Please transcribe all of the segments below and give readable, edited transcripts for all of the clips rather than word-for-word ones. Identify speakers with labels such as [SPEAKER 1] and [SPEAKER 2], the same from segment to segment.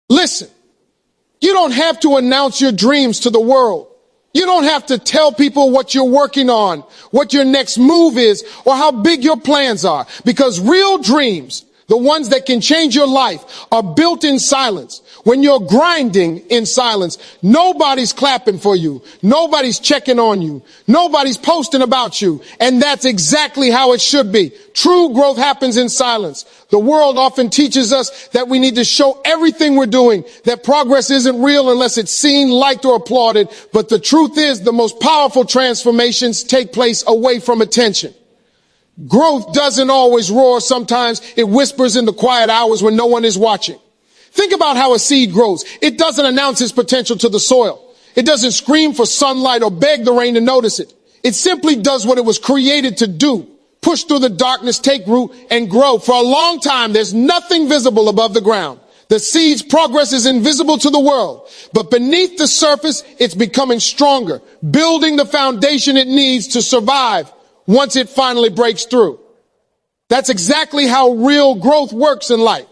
[SPEAKER 1] Listen, you don't have to announce your dreams to the world. You don't have to tell people what you're working on, what your next move is, or how big your plans are. Because real dreams, the ones that can change your life, are built in silence. When you're grinding in silence, nobody's clapping for you. Nobody's checking on you. Nobody's posting about you. And that's exactly how it should be. True growth happens in silence. The world often teaches us that we need to show everything we're doing, that progress isn't real unless it's seen, liked, or applauded. But the truth is, the most powerful transformations take place away from attention. Growth doesn't always roar. Sometimes it whispers in the quiet hours when no one is watching. Think about how a seed grows. It doesn't announce its potential to the soil. It doesn't scream for sunlight or beg the rain to notice it. It simply does what it was created to do. Push through the darkness, take root, and grow. For a long time, there's nothing visible above the ground. The seed's progress is invisible to the world. But beneath the surface, it's becoming stronger, building the foundation it needs to survive once it finally breaks through. That's exactly how real growth works in life.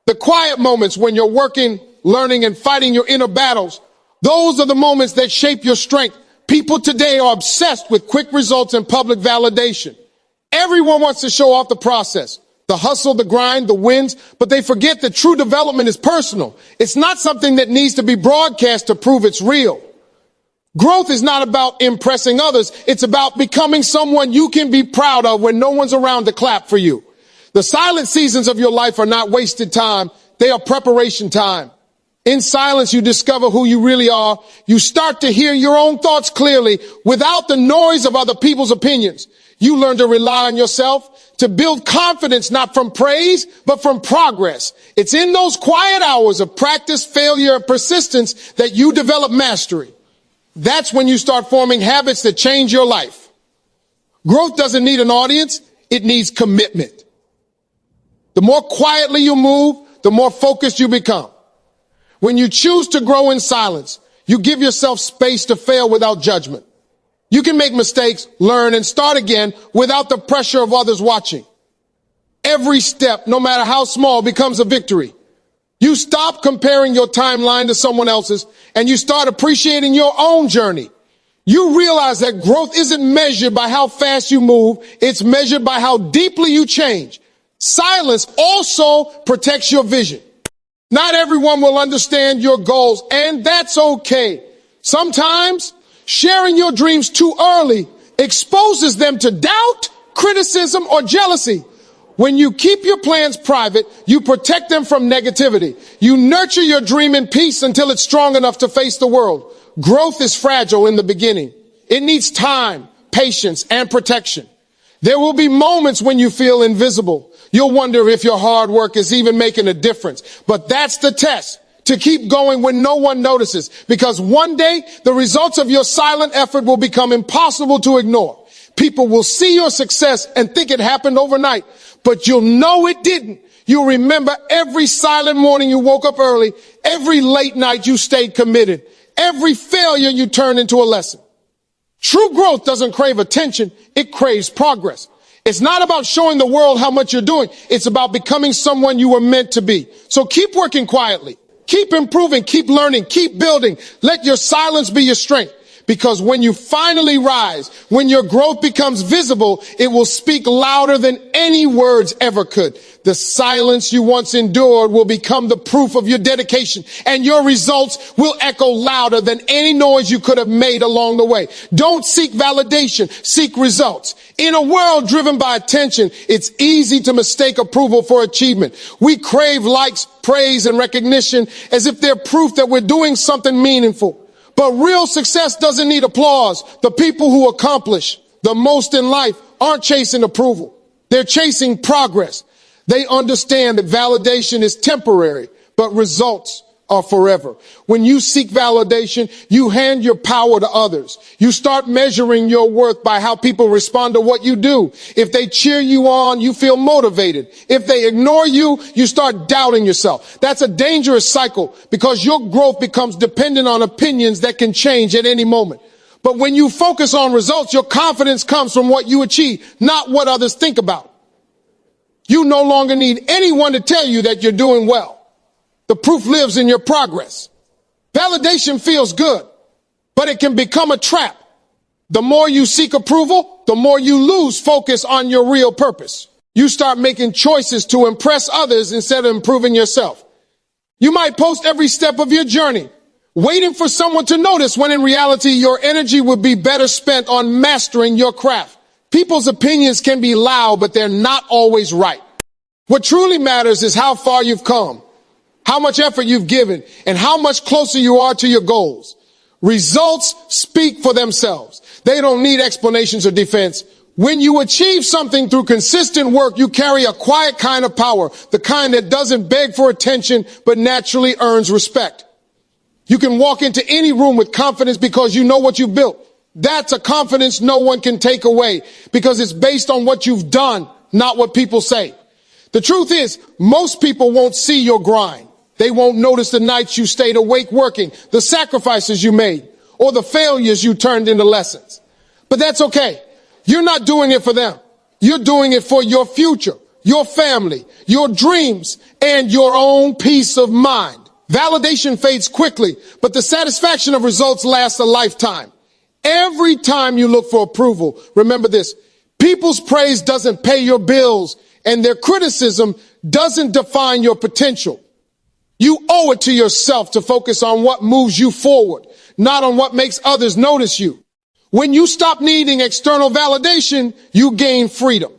[SPEAKER 1] The quiet moments when you're working, learning, and fighting your inner battles, those are the moments that shape your strength. People today are obsessed with quick results and public validation. Everyone wants to show off the process, the hustle, the grind, the wins, but they forget that true development is personal. It's not something that needs to be broadcast to prove it's real. Growth is not about impressing others. It's about becoming someone you can be proud of when no one's around to clap for you. The silent seasons of your life are not wasted time. They are preparation time. In silence, you discover who you really are. You start to hear your own thoughts clearly without the noise of other people's opinions. You learn to rely on yourself, to build confidence not from praise, but from progress. It's in those quiet hours of practice, failure, and persistence that you develop mastery. That's when you start forming habits that change your life. Growth doesn't need an audience. It needs commitment. The more quietly you move, the more focused you become. When you choose to grow in silence, you give yourself space to fail without judgment. You can make mistakes, learn, and start again without the pressure of others watching. Every step, no matter how small, becomes a victory. You stop comparing your timeline to someone else's, and you start appreciating your own journey. You realize that growth isn't measured by how fast you move. It's measured by how deeply you change. Silence also protects your vision. Not everyone will understand your goals, and that's okay. Sometimes sharing your dreams too early exposes them to doubt, criticism, or jealousy. When you keep your plans private, you protect them from negativity. You nurture your dream in peace until it's strong enough to face the world. Growth is fragile in the beginning. It needs time, patience, and protection. There will be moments when you feel invisible. You'll wonder if your hard work is even making a difference. But that's the test, to keep going when no one notices. Because one day, the results of your silent effort will become impossible to ignore. People will see your success and think it happened overnight. But you'll know it didn't. You'll remember every silent morning you woke up early, every late night you stayed committed, every failure you turned into a lesson. True growth doesn't crave attention. It craves progress. It's not about showing the world how much you're doing. It's about becoming someone you were meant to be. So keep working quietly. Keep improving. Keep learning. Keep building. Let your silence be your strength. Because when you finally rise, when your growth becomes visible, it will speak louder than any words ever could. The silence you once endured will become the proof of your dedication, and your results will echo louder than any noise you could have made along the way. Don't seek validation, seek results. In a world driven by attention, it's easy to mistake approval for achievement. We crave likes, praise, and recognition as if they're proof that we're doing something meaningful. But real success doesn't need applause. The people who accomplish the most in life aren't chasing approval. They're chasing progress. They understand that validation is temporary, but results are forever. When you seek validation, you hand your power to others. You start measuring your worth by how people respond to what you do. If they cheer you on, you feel motivated. If they ignore you, you start doubting yourself. That's a dangerous cycle because your growth becomes dependent on opinions that can change at any moment. But when you focus on results, your confidence comes from what you achieve, not what others think about. You no longer need anyone to tell you that you're doing well. The proof lives in your progress. Validation feels good, but it can become a trap. The more you seek approval, the more you lose focus on your real purpose. You start making choices to impress others instead of improving yourself. You might post every step of your journey, waiting for someone to notice, when in reality, your energy would be better spent on mastering your craft. People's opinions can be loud, but they're not always right. What truly matters is how far you've come, how much effort you've given, and how much closer you are to your goals. Results speak for themselves. They don't need explanations or defense. When you achieve something through consistent work, you carry a quiet kind of power, the kind that doesn't beg for attention, but naturally earns respect. You can walk into any room with confidence because you know what you built. That's a confidence no one can take away, because it's based on what you've done, not what people say. The truth is, most people won't see your grind. They won't notice the nights you stayed awake working, the sacrifices you made, or the failures you turned into lessons. But that's okay. You're not doing it for them. You're doing it for your future, your family, your dreams, and your own peace of mind. Validation fades quickly, but the satisfaction of results lasts a lifetime. Every time you look for approval, remember this: people's praise doesn't pay your bills, and their criticism doesn't define your potential. You owe it to yourself to focus on what moves you forward, not on what makes others notice you. When you stop needing external validation, you gain freedom.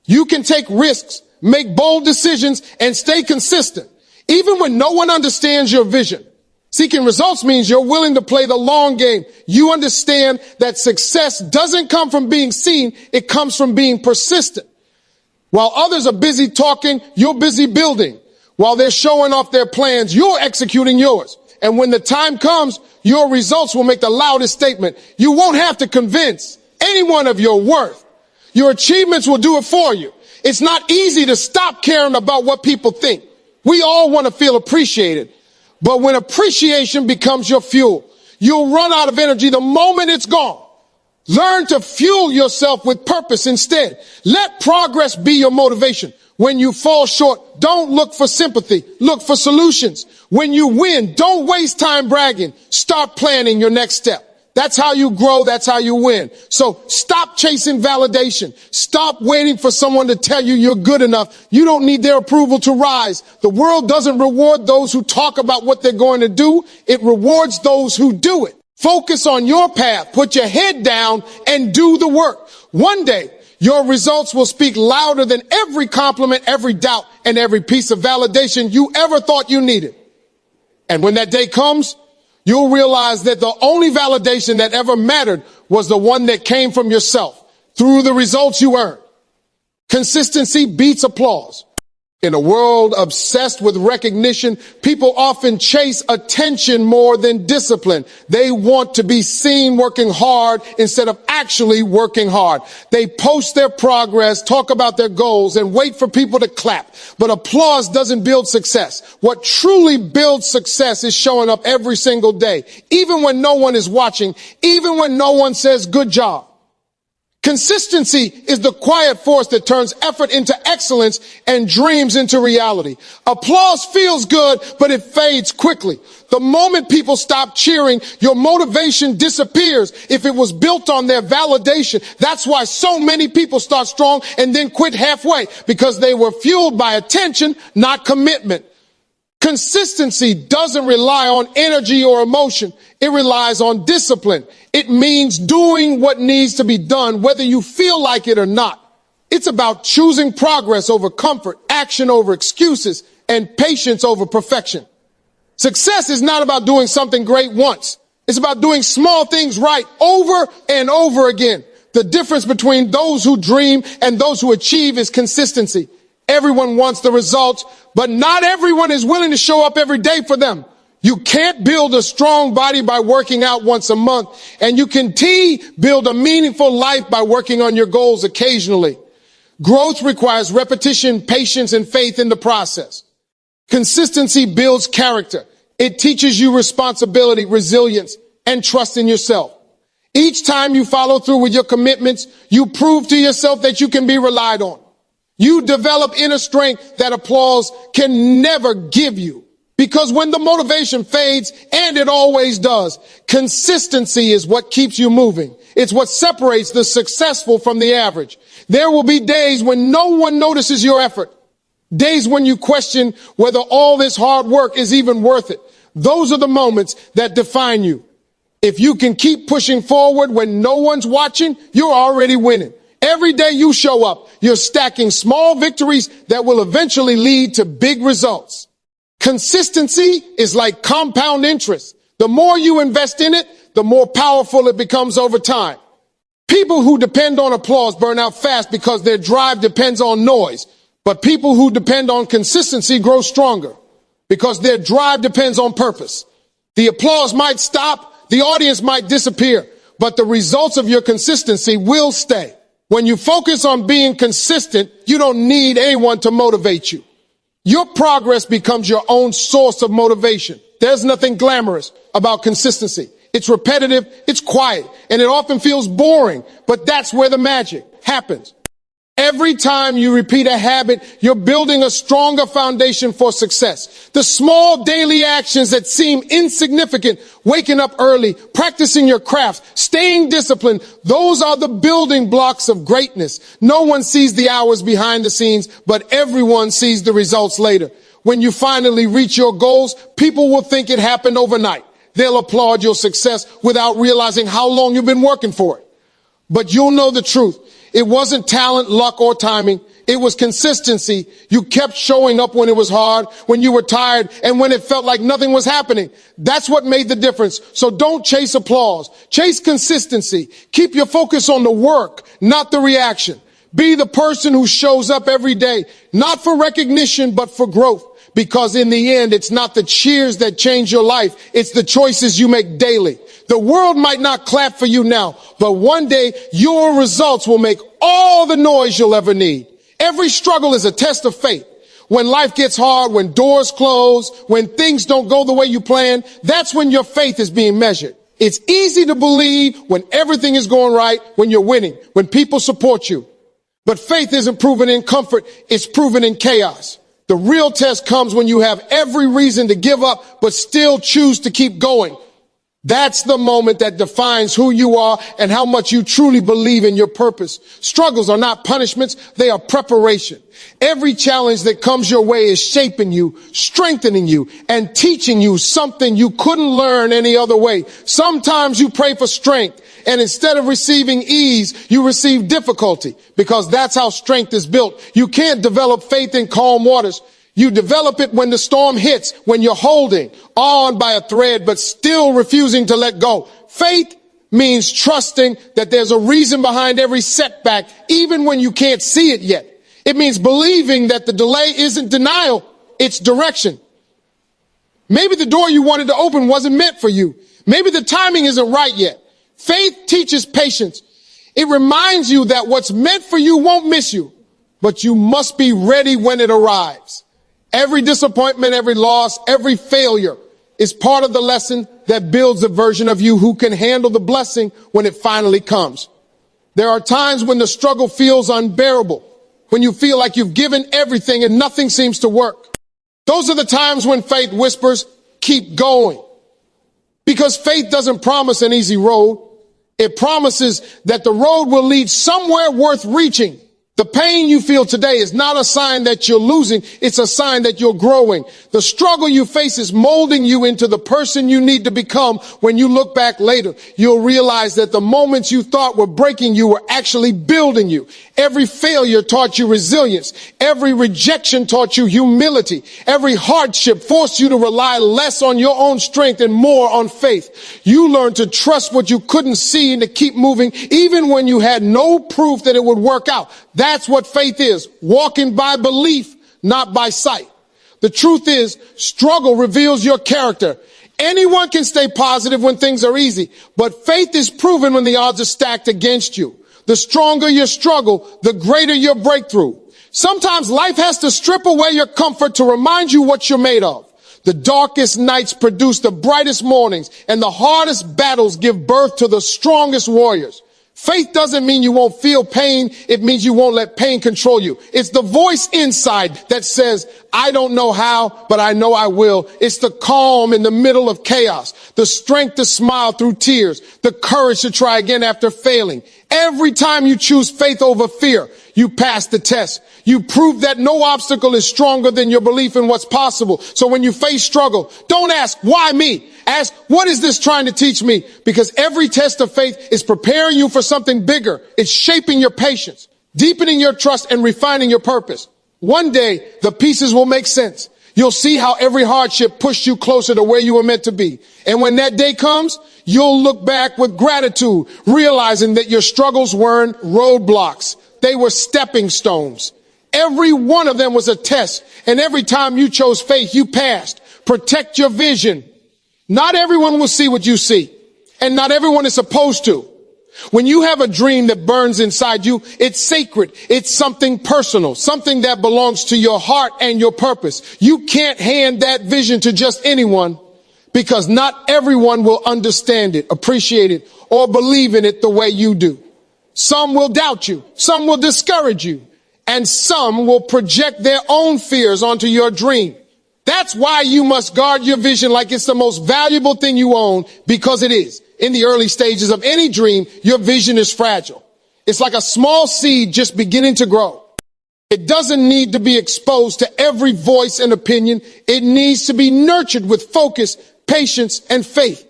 [SPEAKER 1] You can take risks, make bold decisions, and stay consistent, even when no one understands your vision. Seeking results means you're willing to play the long game. You understand that success doesn't come from being seen, it comes from being persistent. While others are busy talking, you're busy building. While they're showing off their plans, you're executing yours. And when the time comes, your results will make the loudest statement. You won't have to convince anyone of your worth. Your achievements will do it for you. It's not easy to stop caring about what people think. We all want to feel appreciated. But when appreciation becomes your fuel, you'll run out of energy the moment it's gone. Learn to fuel yourself with purpose instead. Let progress be your motivation. When you fall short, don't look for sympathy. Look for solutions. When you win, don't waste time bragging. Start planning your next step. That's how you grow. That's how you win. So stop chasing validation. Stop waiting for someone to tell you you're good enough. You don't need their approval to rise. The world doesn't reward those who talk about what they're going to do. It rewards those who do it. Focus on your path. Put your head down and do the work. One day, your results will speak louder than every compliment, every doubt, and every piece of validation you ever thought you needed. And when that day comes, you'll realize that the only validation that ever mattered was the one that came from yourself through the results you earned. Consistency beats applause. In a world obsessed with recognition, people often chase attention more than discipline. They want to be seen working hard instead of actually working hard. They post their progress, talk about their goals, and wait for people to clap. But applause doesn't build success. What truly builds success is showing up every single day, even when no one is watching, even when no one says good job. Consistency is the quiet force that turns effort into excellence and dreams into reality. Applause feels good, but it fades quickly. The moment people stop cheering, your motivation disappears. If it was built on their validation, that's why so many people start strong and then quit halfway, because they were fueled by attention, not commitment. Consistency doesn't rely on energy or emotion. It relies on discipline. It means doing what needs to be done, whether you feel like it or not. It's about choosing progress over comfort, action over excuses, and patience over perfection. Success is not about doing something great once. It's about doing small things right over and over again. The difference between those who dream and those who achieve is consistency. Everyone wants the results, but not everyone is willing to show up every day for them. You can't build a strong body by working out once a month, and you can build a meaningful life by working on your goals occasionally. Growth requires repetition, patience, and faith in the process. Consistency builds character. It teaches you responsibility, resilience, and trust in yourself. Each time you follow through with your commitments, you prove to yourself that you can be relied on. You develop inner strength that applause can never give you. Because when the motivation fades, and it always does, consistency is what keeps you moving. It's what separates the successful from the average. There will be days when no one notices your effort. Days when you question whether all this hard work is even worth it. Those are the moments that define you. If you can keep pushing forward when no one's watching, you're already winning. Every day you show up, you're stacking small victories that will eventually lead to big results. Consistency is like compound interest. The more you invest in it, the more powerful it becomes over time. People who depend on applause burn out fast because their drive depends on noise. But people who depend on consistency grow stronger because their drive depends on purpose. The applause might stop, the audience might disappear, but the results of your consistency will stay. When you focus on being consistent, you don't need anyone to motivate you. Your progress becomes your own source of motivation. There's nothing glamorous about consistency. It's repetitive, it's quiet, and it often feels boring, but that's where the magic happens. Every time you repeat a habit, you're building a stronger foundation for success. The small daily actions that seem insignificant, waking up early, practicing your craft, staying disciplined, those are the building blocks of greatness. No one sees the hours behind the scenes, but everyone sees the results later. When you finally reach your goals, people will think it happened overnight. They'll applaud your success without realizing how long you've been working for it. But you'll know the truth. It wasn't talent, luck, or timing. It was consistency. You kept showing up when it was hard, when you were tired, and when it felt like nothing was happening. That's what made the difference. So don't chase applause. Chase consistency. Keep your focus on the work, not the reaction. Be the person who shows up every day, not for recognition, but for growth. Because in the end, it's not the cheers that change your life. It's the choices you make daily. The world might not clap for you now, but one day your results will make all the noise you'll ever need. Every struggle is a test of faith. When life gets hard, when doors close, when things don't go the way you planned, that's when your faith is being measured. It's easy to believe when everything is going right, when you're winning, when people support you. But faith isn't proven in comfort, it's proven in chaos. The real test comes when you have every reason to give up, but still choose to keep going. That's the moment that defines who you are and how much you truly believe in your purpose. Struggles are not punishments, they are preparation. Every challenge that comes your way is shaping you, strengthening you, and teaching you something you couldn't learn any other way. Sometimes you pray for strength, and instead of receiving ease, you receive difficulty, because that's how strength is built. You can't develop faith in calm waters. You develop it when the storm hits, when you're holding on by a thread, but still refusing to let go. Faith means trusting that there's a reason behind every setback, even when you can't see it yet. It means believing that the delay isn't denial, it's direction. Maybe the door you wanted to open wasn't meant for you. Maybe the timing isn't right yet. Faith teaches patience. It reminds you that what's meant for you won't miss you, but you must be ready when it arrives. Every disappointment, every loss, every failure is part of the lesson that builds a version of you who can handle the blessing when it finally comes. There are times when the struggle feels unbearable, when you feel like you've given everything and nothing seems to work. Those are the times when faith whispers, keep going. Because faith doesn't promise an easy road. It promises that the road will lead somewhere worth reaching. The pain you feel today is not a sign that you're losing. It's a sign that you're growing. The struggle you face is molding you into the person you need to become. When you look back later, you'll realize that the moments you thought were breaking you were actually building you. Every failure taught you resilience. Every rejection taught you humility. Every hardship forced you to rely less on your own strength and more on faith. You learned to trust what you couldn't see and to keep moving even when you had no proof that it would work out. That's what faith is, walking by belief, not by sight. The truth is, struggle reveals your character. Anyone can stay positive when things are easy, but faith is proven when the odds are stacked against you. The stronger your struggle, the greater your breakthrough. Sometimes life has to strip away your comfort to remind you what you're made of. The darkest nights produce the brightest mornings, and the hardest battles give birth to the strongest warriors. Faith doesn't mean you won't feel pain. It means you won't let pain control you. It's the voice inside that says, I don't know how, but I know I will. It's the calm in the middle of chaos, the strength to smile through tears, the courage to try again after failing. Every time you choose faith over fear, you pass the test. You prove that no obstacle is stronger than your belief in what's possible. So when you face struggle, don't ask, why me? Ask, what is this trying to teach me? Because every test of faith is preparing you for something bigger. It's shaping your patience, deepening your trust, and refining your purpose. One day, the pieces will make sense. You'll see how every hardship pushed you closer to where you were meant to be. And when that day comes, you'll look back with gratitude, realizing that your struggles weren't roadblocks. They were stepping stones. Every one of them was a test. And every time you chose faith, you passed. Protect your vision. Not everyone will see what you see. And not everyone is supposed to. When you have a dream that burns inside you, it's sacred. It's something personal, something that belongs to your heart and your purpose. You can't hand that vision to just anyone because not everyone will understand it, appreciate it, or believe in it the way you do. Some will doubt you. Some will discourage you. And some will project their own fears onto your dream. That's why you must guard your vision like it's the most valuable thing you own, because it is. In the early stages of any dream, your vision is fragile. It's like a small seed just beginning to grow. It doesn't need to be exposed to every voice and opinion. It needs to be nurtured with focus, patience, and faith.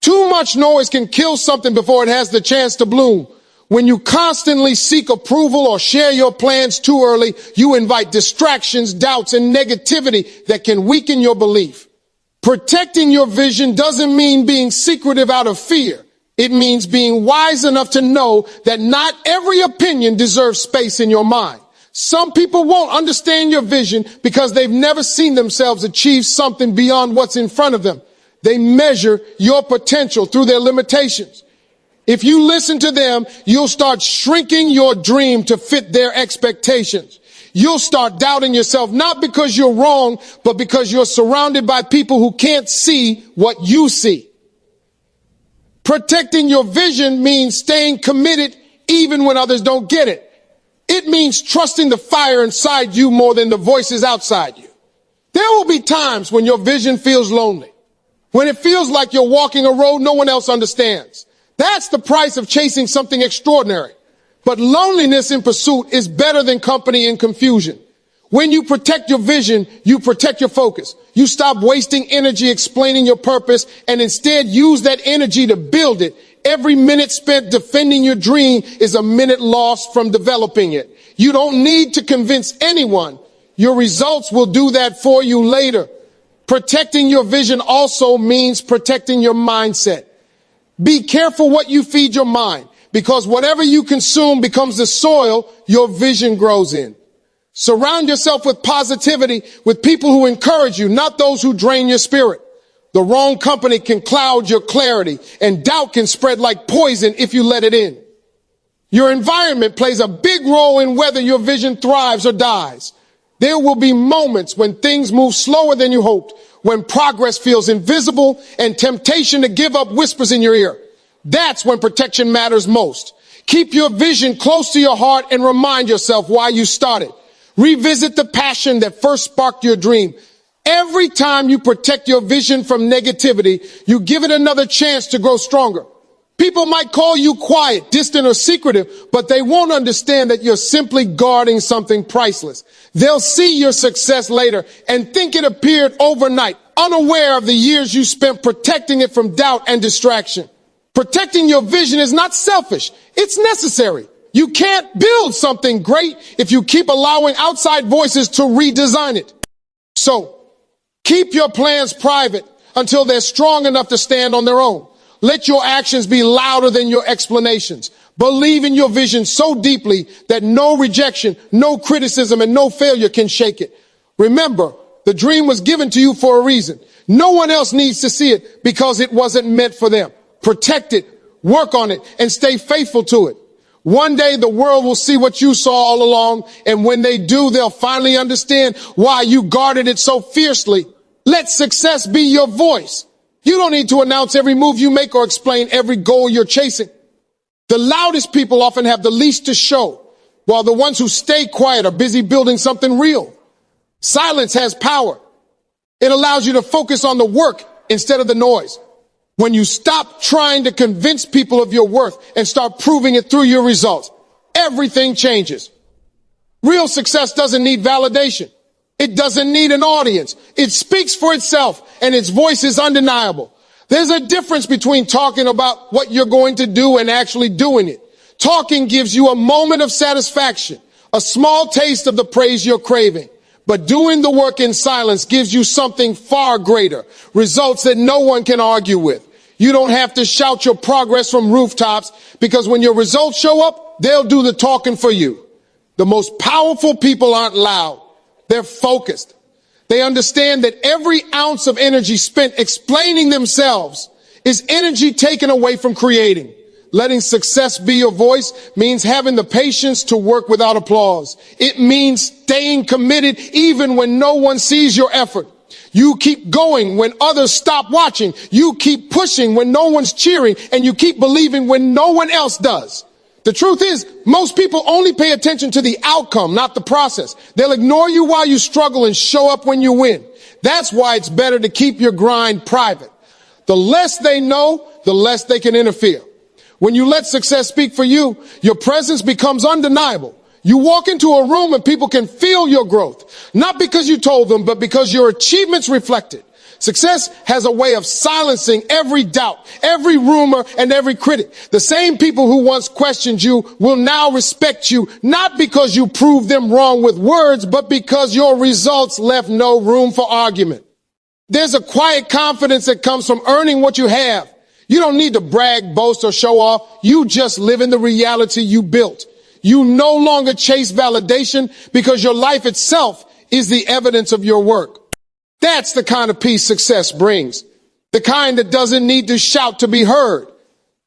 [SPEAKER 1] Too much noise can kill something before it has the chance to bloom. When you constantly seek approval or share your plans too early, you invite distractions, doubts, and negativity that can weaken your belief. Protecting your vision doesn't mean being secretive out of fear. It means being wise enough to know that not every opinion deserves space in your mind. Some people won't understand your vision because they've never seen themselves achieve something beyond what's in front of them. They measure your potential through their limitations. If you listen to them, you'll start shrinking your dream to fit their expectations. You'll start doubting yourself, not because you're wrong, but because you're surrounded by people who can't see what you see. Protecting your vision means staying committed even when others don't get it. It means trusting the fire inside you more than the voices outside you. There will be times when your vision feels lonely, when it feels like you're walking a road no one else understands. That's the price of chasing something extraordinary. But loneliness in pursuit is better than company in confusion. When you protect your vision, you protect your focus. You stop wasting energy explaining your purpose and instead use that energy to build it. Every minute spent defending your dream is a minute lost from developing it. You don't need to convince anyone. Your results will do that for you later. Protecting your vision also means protecting your mindset. Be careful what you feed your mind, because whatever you consume becomes the soil your vision grows in. Surround yourself with positivity, with people who encourage you, not those who drain your spirit. The wrong company can cloud your clarity, and doubt can spread like poison if you let it in. Your environment plays a big role in whether your vision thrives or dies. There will be moments when things move slower than you hoped, when progress feels invisible and temptation to give up whispers in your ear. That's when protection matters most. Keep your vision close to your heart and remind yourself why you started. Revisit the passion that first sparked your dream. Every time you protect your vision from negativity, you give it another chance to grow stronger. People might call you quiet, distant, or secretive, but they won't understand that you're simply guarding something priceless. They'll see your success later and think it appeared overnight, unaware of the years you spent protecting it from doubt and distraction. Protecting your vision is not selfish. It's necessary. You can't build something great if you keep allowing outside voices to redesign it. So, keep your plans private until they're strong enough to stand on their own. Let your actions be louder than your explanations. Believe in your vision so deeply that no rejection, no criticism, and no failure can shake it. Remember, the dream was given to you for a reason. No one else needs to see it because it wasn't meant for them. Protect it, work on it, and stay faithful to it. One day the world will see what you saw all along, and when they do, they'll finally understand why you guarded it so fiercely. Let success be your voice. You don't need to announce every move you make or explain every goal you're chasing. The loudest people often have the least to show, while the ones who stay quiet are busy building something real. Silence has power. It allows you to focus on the work instead of the noise. When you stop trying to convince people of your worth and start proving it through your results, everything changes. Real success doesn't need validation. It doesn't need an audience. It speaks for itself, and its voice is undeniable. There's a difference between talking about what you're going to do and actually doing it. Talking gives you a moment of satisfaction, a small taste of the praise you're craving. But doing the work in silence gives you something far greater, results that no one can argue with. You don't have to shout your progress from rooftops, because when your results show up, they'll do the talking for you. The most powerful people aren't loud. They're focused. They understand that every ounce of energy spent explaining themselves is energy taken away from creating. Letting success be your voice means having the patience to work without applause. It means staying committed even when no one sees your effort. You keep going when others stop watching. You keep pushing when no one's cheering, and you keep believing when no one else does. The truth is, most people only pay attention to the outcome, not the process. They'll ignore you while you struggle and show up when you win. That's why it's better to keep your grind private. The less they know, the less they can interfere. When you let success speak for you, your presence becomes undeniable. You walk into a room and people can feel your growth, not because you told them, but because your achievements reflect it. Success has a way of silencing every doubt, every rumor, and every critic. The same people who once questioned you will now respect you, not because you proved them wrong with words, but because your results left no room for argument. There's a quiet confidence that comes from earning what you have. You don't need to brag, boast, or show off. You just live in the reality you built. You no longer chase validation because your life itself is the evidence of your work. That's the kind of peace success brings. The kind that doesn't need to shout to be heard.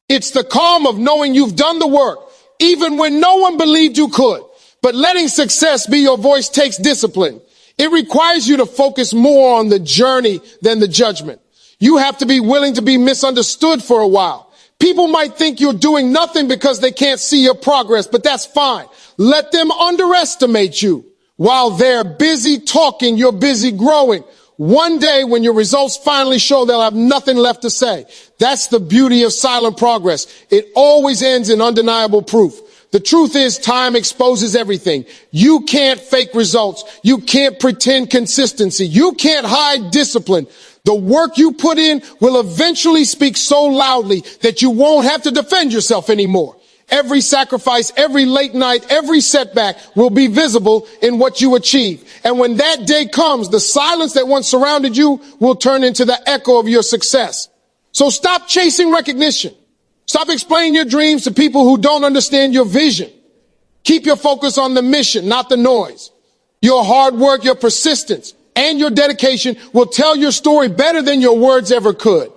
[SPEAKER 1] It's the calm of knowing you've done the work, even when no one believed you could. But letting success be your voice takes discipline. It requires you to focus more on the journey than the judgment. You have to be willing to be misunderstood for a while. People might think you're doing nothing because they can't see your progress, but that's fine. Let them underestimate you. While they're busy talking, you're busy growing. One day when your results finally show, they'll have nothing left to say. That's the beauty of silent progress. It always ends in undeniable proof. The truth is, time exposes everything. You can't fake results. You can't pretend consistency. You can't hide discipline. The work you put in will eventually speak so loudly that you won't have to defend yourself anymore. Every sacrifice, every late night, every setback will be visible in what you achieve. And when that day comes, the silence that once surrounded you will turn into the echo of your success. So stop chasing recognition. Stop explaining your dreams to people who don't understand your vision. Keep your focus on the mission, not the noise. Your hard work, your persistence, and your dedication will tell your story better than your words ever could.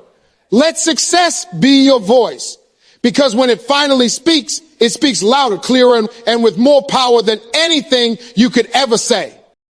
[SPEAKER 1] Let success be your voice, because when it finally speaks, it speaks louder, clearer, and with more power than anything you could ever say.